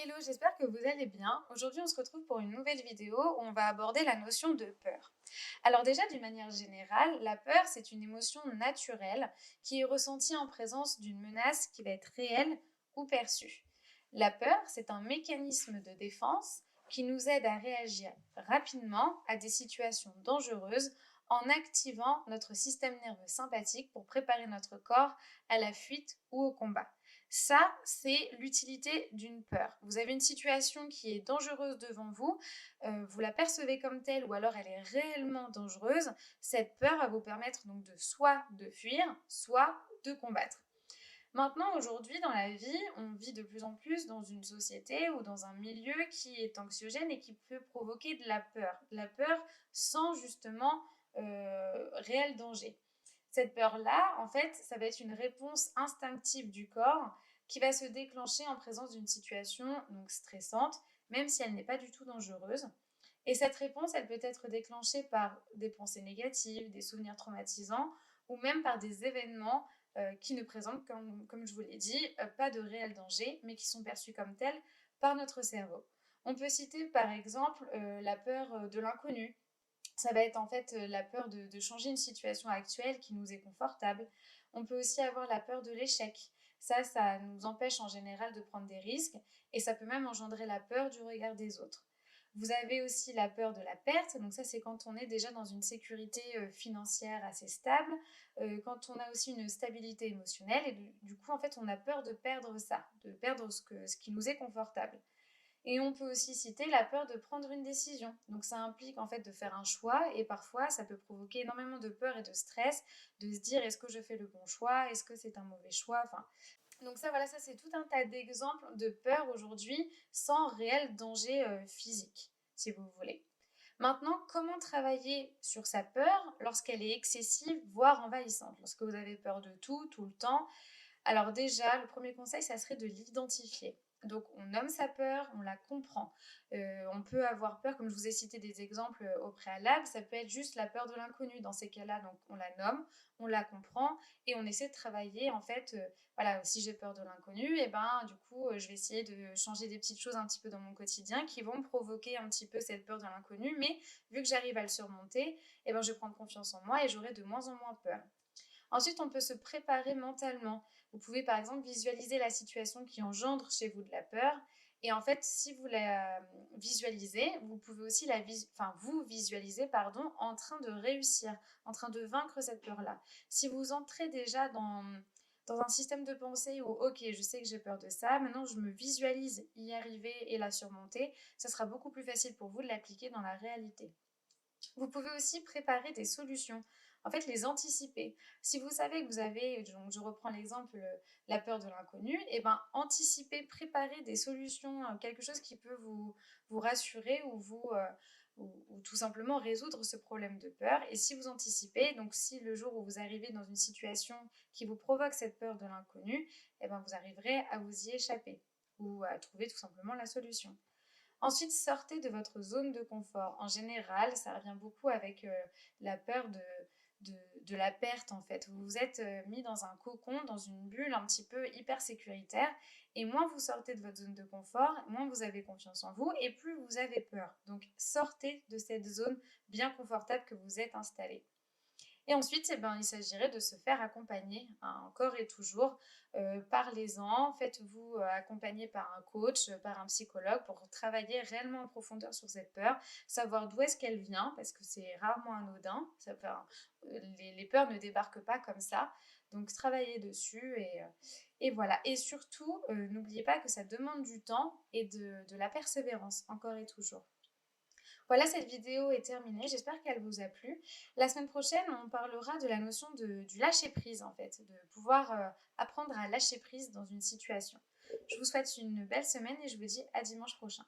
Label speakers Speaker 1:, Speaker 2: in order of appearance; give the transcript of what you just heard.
Speaker 1: Hello, j'espère que vous allez bien. Aujourd'hui, on se retrouve pour une nouvelle vidéo où on va aborder la notion de peur. Alors déjà, d'une manière générale, la peur, c'est une émotion naturelle qui est ressentie en présence d'une menace qui va être réelle ou perçue. La peur, c'est un mécanisme de défense qui nous aide à réagir rapidement à des situations dangereuses en activant notre système nerveux sympathique pour préparer notre corps à la fuite ou au combat. Ça, c'est l'utilité d'une peur. Vous avez une situation qui est dangereuse devant vous, vous la percevez comme telle ou alors elle est réellement dangereuse. Cette peur va vous permettre donc de soit de fuir, soit de combattre. Maintenant, aujourd'hui, dans la vie, on vit de plus en plus dans une société ou dans un milieu qui est anxiogène et qui peut provoquer de la peur. De la peur sans justement réel danger. Cette peur-là, en fait, ça va être une réponse instinctive du corps qui va se déclencher en présence d'une situation donc stressante, même si elle n'est pas du tout dangereuse. Et cette réponse, elle peut être déclenchée par des pensées négatives, des souvenirs traumatisants, ou même par des événements qui ne présentent, comme je vous l'ai dit, pas de réel danger, mais qui sont perçus comme tels par notre cerveau. On peut citer par exemple la peur de l'inconnu. Ça va être en fait la peur de changer une situation actuelle qui nous est confortable. On peut aussi avoir la peur de l'échec. Ça nous empêche en général de prendre des risques et ça peut même engendrer la peur du regard des autres. Vous avez aussi la peur de la perte, donc ça c'est quand on est déjà dans une sécurité financière assez stable, quand on a aussi une stabilité émotionnelle et du coup en fait on a peur de perdre ça, de perdre ce qui nous est confortable. Et on peut aussi citer la peur de prendre une décision. Donc ça implique en fait de faire un choix et parfois ça peut provoquer énormément de peur et de stress, de se dire est-ce que je fais le bon choix, est-ce que c'est un mauvais choix, enfin. Donc ça voilà, ça c'est tout un tas d'exemples de peur aujourd'hui sans réel danger physique, si vous voulez. Maintenant, comment travailler sur sa peur lorsqu'elle est excessive, voire envahissante, lorsque vous avez peur de tout, tout le temps? Alors déjà, le premier conseil, ça serait de l'identifier. Donc on nomme sa peur, on la comprend. On peut avoir peur, comme je vous ai cité des exemples au préalable, ça peut être juste la peur de l'inconnu. Dans ces cas-là, donc on la nomme, on la comprend et on essaie de travailler en fait. Voilà, si j'ai peur de l'inconnu, et ben du coup, je vais essayer de changer des petites choses un petit peu dans mon quotidien qui vont provoquer un petit peu cette peur de l'inconnu. Mais vu que j'arrive à le surmonter, et ben je vais prendre confiance en moi et j'aurai de moins en moins peur. Ensuite, on peut se préparer mentalement. Vous pouvez par exemple visualiser la situation qui engendre chez vous de la peur. Et en fait, si vous la visualisez, vous pouvez aussi vous visualiser en train de réussir, en train de vaincre cette peur-là. Si vous entrez déjà dans un système de pensée où, ok, je sais que j'ai peur de ça, maintenant je me visualise y arriver et la surmonter, ça sera beaucoup plus facile pour vous de l'appliquer dans la réalité. Vous pouvez aussi préparer des solutions, en fait les anticiper. Si vous savez que vous avez, donc je reprends l'exemple, la peur de l'inconnu, et ben anticiper, préparer des solutions, quelque chose qui peut vous rassurer ou tout simplement résoudre ce problème de peur. Et si vous anticipez, donc si le jour où vous arrivez dans une situation qui vous provoque cette peur de l'inconnu, et ben vous arriverez à vous y échapper ou à trouver tout simplement la solution. Ensuite, sortez de votre zone de confort. En général, ça revient beaucoup avec la peur de la perte, en fait. Vous vous êtes mis dans un cocon, dans une bulle un petit peu hyper sécuritaire. Et moins vous sortez de votre zone de confort, moins vous avez confiance en vous et plus vous avez peur. Donc, sortez de cette zone bien confortable que vous êtes installé. Et ensuite, eh ben, il s'agirait de se faire accompagner, hein, encore et toujours. Parlez-en, faites-vous accompagner par un coach, par un psychologue pour travailler réellement en profondeur sur cette peur, savoir d'où est-ce qu'elle vient, parce que c'est rarement anodin. Les peurs ne débarquent pas comme ça. Donc, travaillez dessus et voilà. Et surtout, n'oubliez pas que ça demande du temps et de la persévérance, encore et toujours. Voilà, cette vidéo est terminée. J'espère qu'elle vous a plu. La semaine prochaine, on parlera de la notion du lâcher-prise, en fait, de pouvoir apprendre à lâcher prise dans une situation. Je vous souhaite une belle semaine et je vous dis à dimanche prochain.